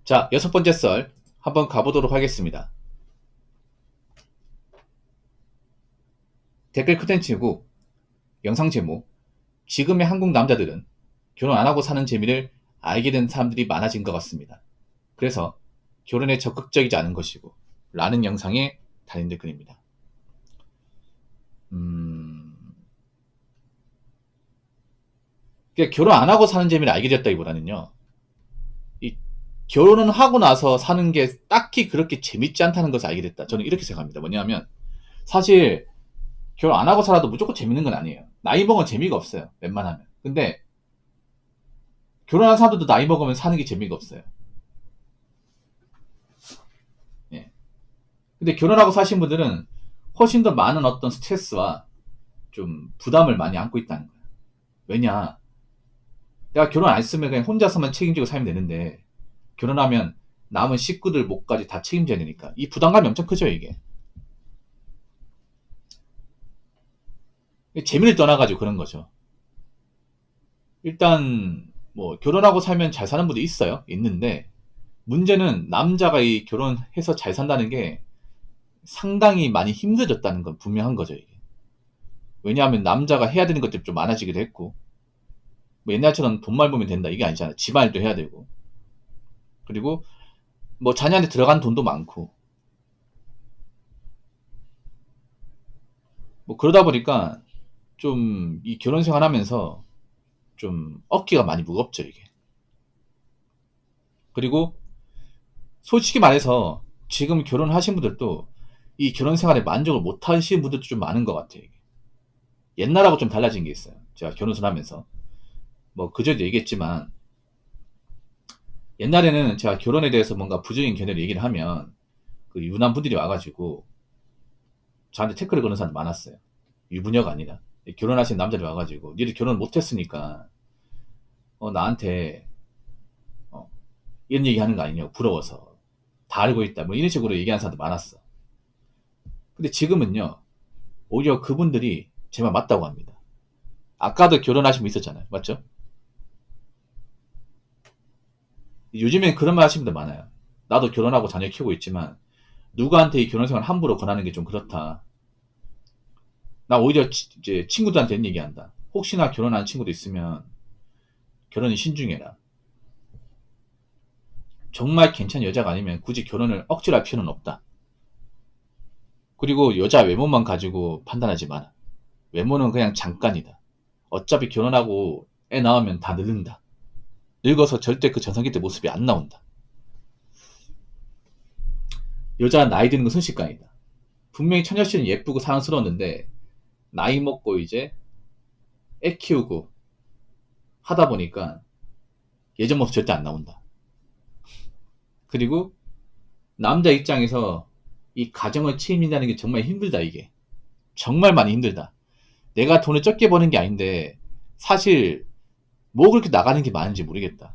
자, 6번째 썰 한번 가보도록 하겠습니다. 댓글 컨텐츠고 영상 제목: 지금의 한국 남자들은 결혼 안하고 사는 재미를 알게 된 사람들이 많아진 것 같습니다. 그래서 결혼에 적극적이지 않은 것이고 라는 영상에 달린 댓글입니다. 결혼 안하고 사는 재미를 알게 됐다기보다는요, 결혼은 하고 나서 사는 게 딱히 그렇게 재밌지 않다는 것을 알게 됐다. 저는 이렇게 생각합니다. 뭐냐면 사실 결혼 안 하고 살아도 무조건 재밌는 건 아니에요. 나이 먹으면 재미가 없어요. 웬만하면. 근데 결혼한 사람들도 나이 먹으면 사는 게 재미가 없어요. 예. 근데 결혼하고 사신 분들은 훨씬 더 많은 어떤 스트레스와 좀 부담을 많이 안고 있다는 거예요. 왜냐? 내가 결혼 안 했으면 그냥 혼자서만 책임지고 살면 되는데 결혼하면 남은 식구들 몫까지 다 책임져야 되니까 이 부담감이 엄청 크죠, 이게. 재미를 떠나가지고 그런 거죠. 일단 뭐 결혼하고 살면 잘 사는 분도 있어요. 있는데 문제는 남자가 이 결혼해서 잘 산다는 게 상당히 많이 힘들어졌다는 건 분명한 거죠, 이게. 왜냐하면 남자가 해야 되는 것들이 좀 많아지기도 했고, 뭐 옛날처럼 돈만 벌면 된다 이게 아니잖아. 집안일도 해야 되고, 그리고 뭐 자녀한테 들어간 돈도 많고, 뭐 그러다 보니까 좀 이 결혼 생활하면서 좀 어깨가 많이 무겁죠, 이게. 그리고 솔직히 말해서 지금 결혼하신 분들도 이 결혼 생활에 만족을 못 하시는 분들도 좀 많은 것 같아요, 이게. 옛날하고 좀 달라진 게 있어요. 제가 결혼을 하면서 뭐 그전에도 얘기했지만, 옛날에는 제가 결혼에 대해서 뭔가 부정적인 견해를 얘기를 하면 그 유부남 분들이 와가지고 저한테 태클을 거는 사람도 많았어요. 유부녀가 아니라 결혼하신 남자들이 와가지고 니들 결혼 못했으니까 나한테 이런 얘기 하는 거 아니냐고, 부러워서 다 알고 있다 뭐 이런 식으로 얘기하는 사람도 많았어. 근데 지금은요, 오히려 그분들이 제 말 맞다고 합니다. 아까도 결혼하신 분 있었잖아요, 맞죠? 요즘엔 그런 말 하시는 분들 많아요. 나도 결혼하고 자녀 키우고 있지만 누구한테 이 결혼생활 함부로 권하는 게 좀 그렇다. 나 오히려 이제 친구들한테 이런 얘기한다. 혹시나 결혼한 친구도 있으면 결혼은 신중해라. 정말 괜찮은 여자가 아니면 굳이 결혼을 억지로 할 필요는 없다. 그리고 여자 외모만 가지고 판단하지 마라. 외모는 그냥 잠깐이다. 어차피 결혼하고 애 낳으면 다 늙는다. 늙어서 절대 그 전성기 때 모습이 안 나온다. 여자 나이 드는 건 순식간이다. 분명히 처녀씨는 예쁘고 사랑스러웠는데 나이 먹고 이제 애 키우고 하다 보니까 예전 모습 절대 안 나온다. 그리고 남자 입장에서 이 가정을 책임진다는 게 정말 힘들다, 이게. 정말 많이 힘들다. 내가 돈을 적게 버는 게 아닌데 사실 뭐 그렇게 나가는 게 많은지 모르겠다.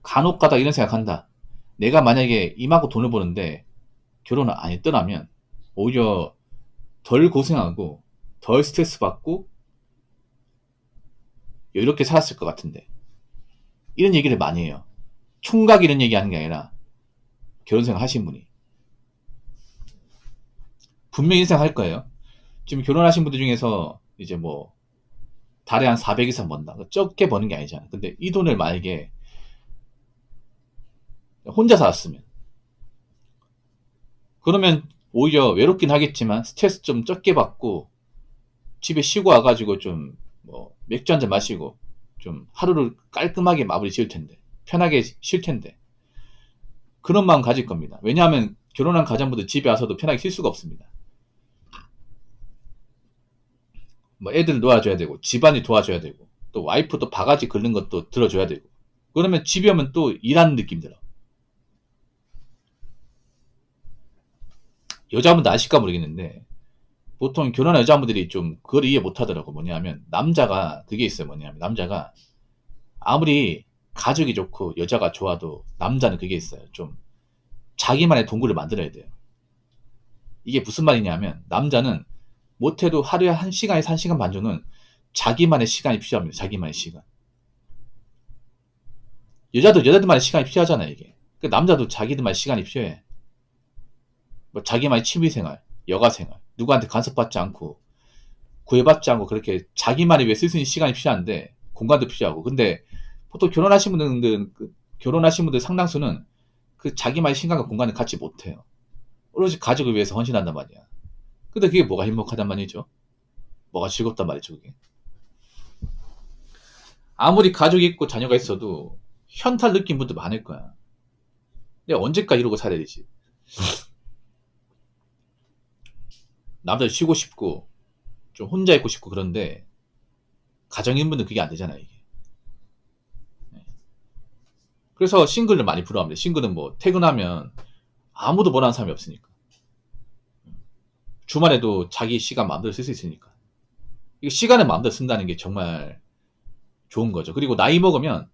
간혹 가다 이런 생각한다. 내가 만약에 임하고 돈을 버는데 결혼을 안 했더라면 오히려 덜 고생하고 덜 스트레스 받고 이렇게 살았을 것 같은데. 이런 얘기를 많이 해요. 총각 이런 얘기 하는 게 아니라 결혼 생활 하신 분이. 분명히 이런 생각 할 거예요. 지금 결혼하신 분들 중에서 이제 뭐 달에 한 400 이상 번다. 적게 버는 게 아니잖아. 근데 이 돈을 만약에 혼자 살았으면, 그러면 오히려 외롭긴 하겠지만 스트레스 좀 적게 받고 집에 쉬고 와가지고 좀 뭐 맥주 한잔 마시고 좀 하루를 깔끔하게 마무리 지을 텐데, 편하게 쉴 텐데, 그런 마음 가질 겁니다. 왜냐하면 결혼한 가장분들 집에 와서도 편하게 쉴 수가 없습니다. 뭐 애들 놓아줘야 되고 집안일 도와줘야 되고 또 와이프 또 바가지 긁는 것도 들어줘야 되고, 그러면 집에 오면 또 일하는 느낌 들어. 여자분들 아실까 모르겠는데 보통 결혼한 여자분들이 좀 그걸 이해 못하더라고. 뭐냐면 남자가 그게 있어요. 뭐냐면 남자가 아무리 가족이 좋고 여자가 좋아도 남자는 그게 있어요. 좀 자기만의 동굴을 만들어야 돼요. 이게 무슨 말이냐면 남자는 못해도 하루에 1시간에서 1시간 반 정도는 자기만의 시간이 필요합니다. 자기만의 시간. 여자들만의 시간이 필요하잖아요, 이게. 그 남자도 자기들만의 시간이 필요해. 뭐 자기만의 취미생활, 여가생활, 누구한테 간섭받지 않고, 구애받지 않고 그렇게 자기만이 왜 쓸 수 있는 시간이 필요한데, 공간도 필요하고. 근데 보통 결혼하신 분들 상당수는 그 자기만의 시간과 공간을 갖지 못해요. 오로지 가족을 위해서 헌신한단 말이야. 근데 그게 뭐가 행복하단 말이죠? 뭐가 즐겁단 말이죠, 그게. 아무리 가족이 있고 자녀가 있어도 현탈 느낀 분도 많을 거야. 내가 언제까지 이러고 살아야 되지? 남들 쉬고 싶고, 좀 혼자 있고 싶고 그런데, 가정인분들 그게 안 되잖아요, 이게. 그래서 싱글을 많이 부러워합니다. 싱글은 뭐, 퇴근하면 아무도 원하는 사람이 없으니까. 주말에도 자기 시간 마음대로 쓸 수 있으니까. 이거 시간을 마음대로 쓴다는 게 정말 좋은 거죠. 그리고 나이 먹으면,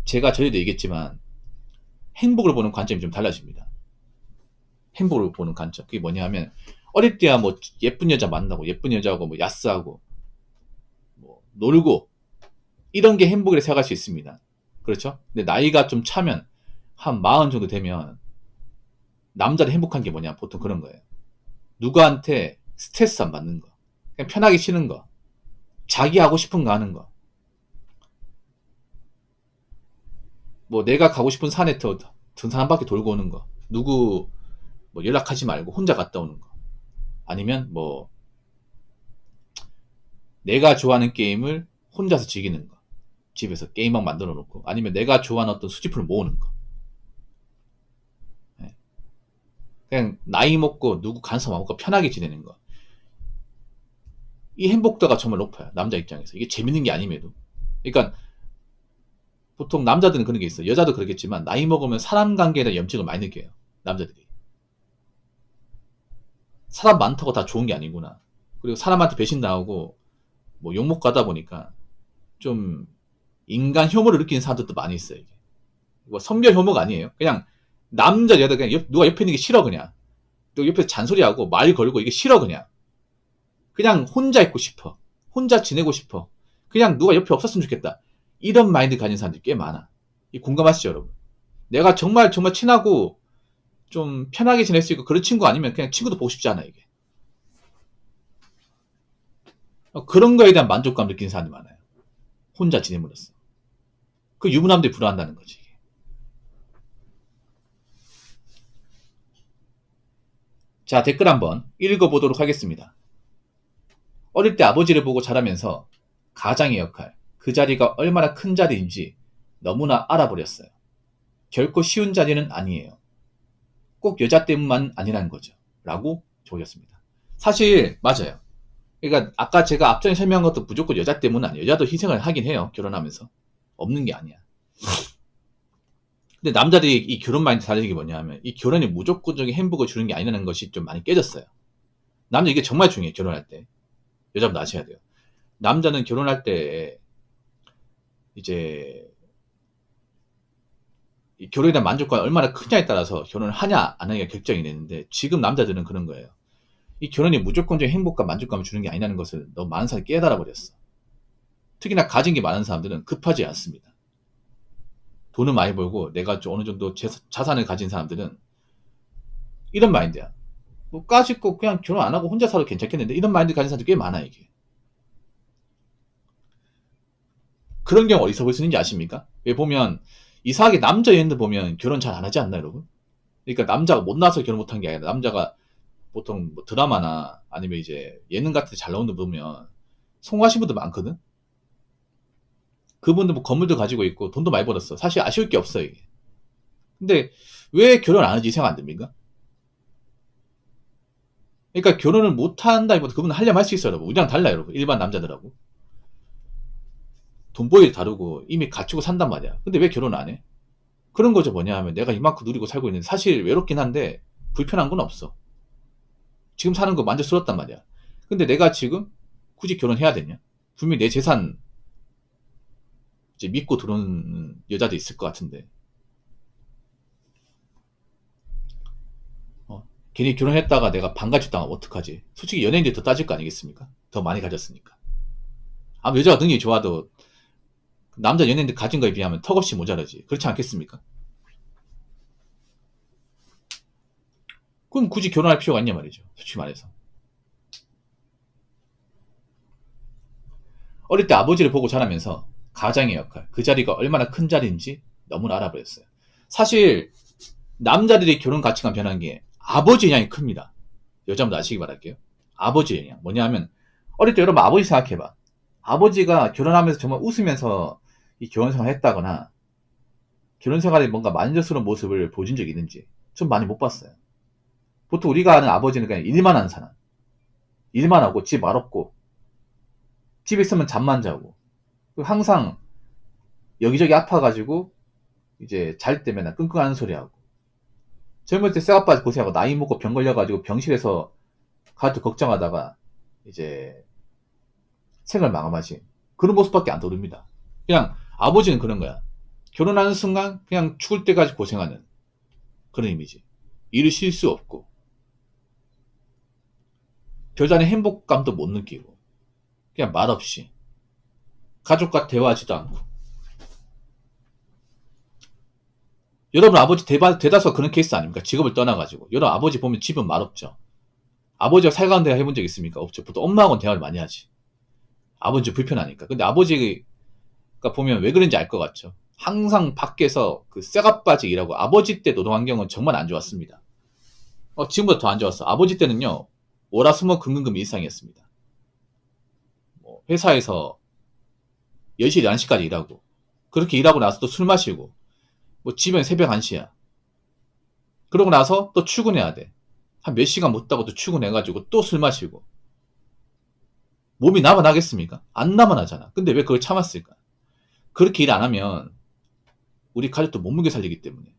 제가 전에도 얘기했지만, 행복을 보는 관점이 좀 달라집니다. 행복을 보는 관점. 그게 뭐냐 하면, 어릴 때야 뭐 예쁜 여자 만나고 예쁜 여자하고 뭐 야스하고 뭐 놀고 이런 게 행복이라 생각할 수 있습니다. 그렇죠? 근데 나이가 좀 차면 한 40 정도 되면 남자를 행복한 게 뭐냐 보통 그런 거예요. 누구한테 스트레스 안 받는 거, 그냥 편하게 쉬는 거, 자기 하고 싶은 거 하는 거, 뭐 내가 가고 싶은 산에 등산 한 바퀴 돌고 오는 거, 누구 뭐 연락하지 말고 혼자 갔다 오는 거, 아니면 뭐 내가 좋아하는 게임을 혼자서 즐기는 거, 집에서 게임방 만들어 놓고, 아니면 내가 좋아하는 어떤 수집품을 모으는 거. 네. 그냥 나이 먹고 누구 간섭 안 먹고 편하게 지내는 거. 이 행복도가 정말 높아요, 남자 입장에서. 이게 재밌는 게 아님에도. 그러니까 보통 남자들은 그런 게 있어요. 여자도 그렇겠지만 나이 먹으면 사람 관계에 대한 염증을 많이 느껴요, 남자들이. 사람 많다고 다 좋은 게 아니구나. 그리고 사람한테 배신당하고 뭐 욕먹 가다 보니까 좀 인간 혐오를 느끼는 사람들도 많이 있어요. 이게. 뭐 성별 혐오가 아니에요. 그냥 남자 여자 그냥 누가 옆에 있는 게 싫어 그냥. 또 옆에서 잔소리하고 말 걸고 이게 싫어 그냥. 그냥 혼자 있고 싶어. 혼자 지내고 싶어. 그냥 누가 옆에 없었으면 좋겠다. 이런 마인드 가진 사람들이 꽤 많아. 이 공감하시죠, 여러분? 내가 정말 친하고 좀 편하게 지낼 수 있고 그런 친구 아니면 그냥 친구도 보고 싶지 않아, 이게. 그런 거에 대한 만족감 느끼는 사람들이 많아요. 혼자 지냄으로써. 그 유부남들이 불안한다는 거지. 자, 댓글 한번 읽어보도록 하겠습니다. 어릴 때 아버지를 보고 자라면서 가장의 역할, 그 자리가 얼마나 큰 자리인지 너무나 알아버렸어요. 결코 쉬운 자리는 아니에요. 꼭 여자 때문만 아니라는 거죠. 라고 적으셨습니다. 사실 맞아요. 그러니까 아까 제가 앞전에 설명한 것도 무조건 여자 때문은 아니에요. 여자도 희생을 하긴 해요, 결혼하면서. 없는 게 아니야. 근데 남자들이 이 결혼 마인드 다르는 게 뭐냐 하면, 이 결혼이 무조건적인 행복을 주는 게 아니라는 것이 좀 많이 깨졌어요. 남자 이게 정말 중요해요, 결혼할 때. 여자보다 아셔야 돼요. 남자는 결혼할 때 이제 이 결혼에 대한 만족감이 얼마나 크냐에 따라서 결혼을 하냐 안 하냐가 결정이 되는데, 지금 남자들은 그런 거예요. 이 결혼이 무조건적인 행복과 만족감을 주는 게 아니라는 것을 너무 많은 사람이 깨달아 버렸어. 특히나 가진 게 많은 사람들은 급하지 않습니다. 돈을 많이 벌고 내가 어느 정도 자산을 가진 사람들은 이런 마인드야. 뭐 까짓거 그냥 결혼 안 하고 혼자 살아도 괜찮겠는데, 이런 마인드 가진 사람들이 꽤 많아, 이게. 그런 경우 어디서 볼 수 있는지 아십니까? 왜 보면 이상하게 남자 연예인들 보면 결혼 잘 안 하지 않나, 여러분? 그러니까 남자가 못 나와서 결혼 못한 게 아니라, 남자가 보통 뭐 드라마나 아니면 이제 예능 같은 데 잘 나오는 분 보면 성공하신 분들 많거든? 그분들 뭐 건물도 가지고 있고 돈도 많이 벌었어. 사실 아쉬울 게 없어, 이게. 근데 왜 결혼 안 하지 생각 안 듭니까? 그러니까 결혼을 못 한다기보다 그분은 하려면 할 수 있어요, 여러분. 우리랑 달라요, 여러분. 일반 남자들하고. 돈벌이 다르고 이미 갖추고 산단 말이야. 근데 왜 결혼 안 해? 그런 거죠. 뭐냐 하면 내가 이만큼 누리고 살고 있는데 사실 외롭긴 한데 불편한 건 없어. 지금 사는 거 만족스럽단 말이야. 근데 내가 지금 굳이 결혼해야 되냐? 분명히 내 재산 이제 믿고 들어오는 여자도 있을 것 같은데. 괜히 결혼했다가 내가 반가짓 당하면 어떡하지? 솔직히 연예인들이 더 따질 거 아니겠습니까? 더 많이 가졌으니까. 아무 여자가 능력이 좋아도 남자 연예인들 가진 거에 비하면 턱없이 모자라지. 그렇지 않겠습니까? 그럼 굳이 결혼할 필요가 있냐 말이죠. 솔직히 말해서. 어릴 때 아버지를 보고 자라면서 가장의 역할, 그 자리가 얼마나 큰 자리인지 너무나 알아버렸어요. 사실 남자들의 결혼 가치관 변한 게 아버지 영향이 큽니다. 여자분들 아시기 바랄게요. 아버지 영향. 뭐냐 하면 어릴 때 여러분 아버지 생각해봐. 아버지가 결혼하면서 정말 웃으면서 이 결혼생활 했다거나 결혼생활에 뭔가 만족스러운 모습을 보여준 적이 있는지 좀 많이 못 봤어요. 보통 우리가 아는 아버지는 그냥 일만 하는 사람. 일만 하고 집 말없고 집에 있으면 잠만 자고 항상 여기저기 아파가지고 이제 잘 때 맨날 끙끙하는 소리 하고 젊을 때 쇠아빠 고생하고 나이 먹고 병 걸려가지고 병실에서 가도 걱정하다가 이제 생을 마감하지. 그런 모습밖에 안 떠오릅니다. 그냥 아버지는 그런 거야. 결혼하는 순간 그냥 죽을 때까지 고생하는 그런 이미지. 일을 쉴 수 없고 별다른 행복감도 못 느끼고 그냥 말없이 가족과 대화하지도 않고. 여러분 아버지 대다수가 그런 케이스 아닙니까? 직업을 떠나가지고. 여러분 아버지 보면 집은 말없죠. 아버지가 살가운 대화 해본 적 있습니까? 없죠. 보통 엄마하고는 대화를 많이 하지. 아버지 불편하니까. 근데 아버지가 보면 왜 그런지 알 것 같죠. 항상 밖에서 그 쇠갑바지 일하고 아버지 때 노동 환경은 정말 안 좋았습니다. 지금보다 더 안 좋았어. 아버지 때는요. 월화수목 금금금 일상이었습니다. 회사에서 10시, 11시까지 일하고 그렇게 일하고 나서 또 술 마시고 집엔 새벽 1시야. 그러고 나서 또 출근해야 돼. 한 몇 시간 못 자고 또 출근해가지고 또 술 마시고. 몸이 남아나겠습니까? 안 남아나잖아. 근데 왜 그걸 참았을까? 그렇게 일 안 하면 우리 가족도 못 먹여 살리기 때문에.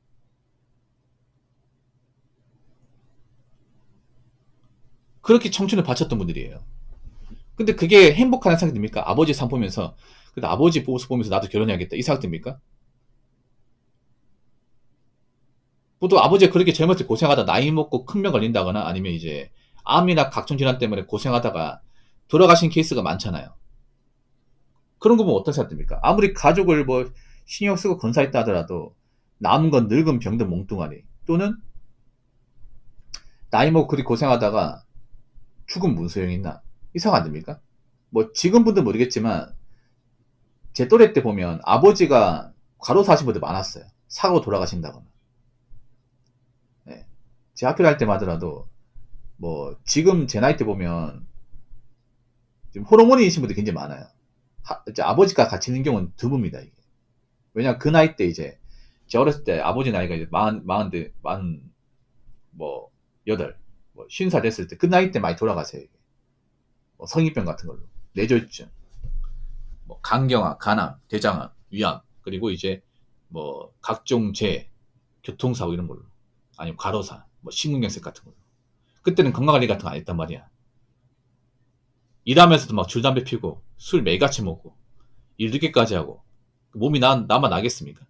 그렇게 청춘을 바쳤던 분들이에요. 근데 그게 행복한 생각이 듭니까? 아버지 삶 보면서 근데 아버지 모습 보면서 나도 결혼해야겠다 이 생각 듭니까? 보통 아버지가 그렇게 젊을 때 고생하다 나이 먹고 큰 병 걸린다거나 아니면 이제 암이나 각종 질환 때문에 고생하다가 돌아가신 케이스가 많잖아요. 그런 거 보면 어떤 생각 듭니까? 아무리 가족을 신경 쓰고 건사했다 하더라도 남은 건 늙은 병든 몽뚱아리 또는 나이 먹고 그리 고생하다가 죽은 무슨 소용이 있나? 이상 안 됩니까? 지금 분들 모르겠지만 제 또래 때 보면 아버지가 과로사 하신 분들 많았어요. 사고 돌아가신다거나. 네. 제 학교 다닐 때만 하더라도 지금 제 나이 때 보면 지금 호르몬이신 분들이 굉장히 많아요. 이제 아버지가 같이 있는 경우는 드뭅니다. 이게. 왜냐 그 나이 때 이제 제 어렸을 때 아버지 나이가 이제 여덟 50살 됐을 때 그 나이 때 많이 돌아가세요. 성인병 같은 걸로 뇌졸중, 간경화, 간암, 대장암, 위암 그리고 이제 각종 재해, 교통사고 이런 걸로 아니면 과로사, 심근경색 같은 걸로. 그때는 건강관리 같은 거 안 했단 말이야. 일하면서도 막 줄 담배 피고 술 매일같이 먹고 일 늦게까지 하고 몸이 나만 나겠습니까?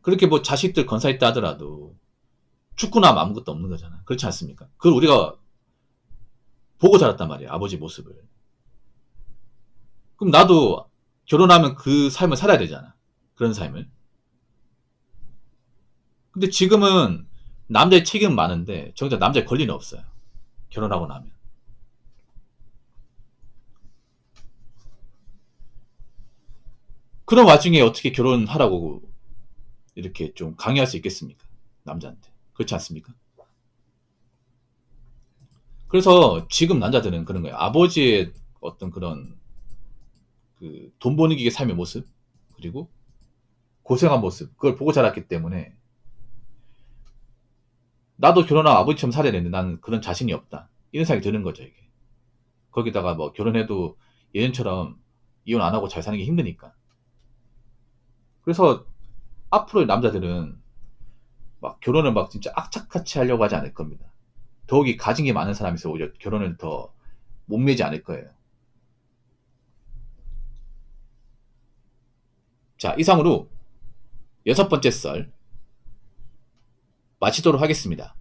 그렇게 자식들 건사했다 하더라도 죽고 나면 아무것도 없는 거잖아. 그렇지 않습니까? 그걸 우리가 보고 자랐단 말이야. 아버지 모습을. 그럼 나도 결혼하면 그 삶을 살아야 되잖아. 그런 삶을. 근데 지금은 남자의 책임은 많은데 정작 남자의 권리는 없어요. 결혼하고 나면. 그런 와중에 어떻게 결혼하라고 이렇게 좀 강요할 수 있겠습니까? 남자한테. 그렇지 않습니까? 그래서 지금 남자들은 그런 거예요. 아버지의 어떤 그런 돈 버는 기계 삶의 모습 그리고 고생한 모습 그걸 보고 자랐기 때문에 나도 결혼하고 아버지처럼 살아야 되는데 나는 그런 자신이 없다. 이런 생각이 드는 거죠. 이게. 거기다가 결혼해도 예전처럼 이혼 안 하고 잘 사는 게 힘드니까. 그래서 앞으로 남자들은 결혼을 진짜 악착같이 하려고 하지 않을 겁니다. 더욱이 가진 게 많은 사람이서 오히려 결혼을 더 못 매지 않을 거예요. 자, 이상으로 6번째 썰 마치도록 하겠습니다.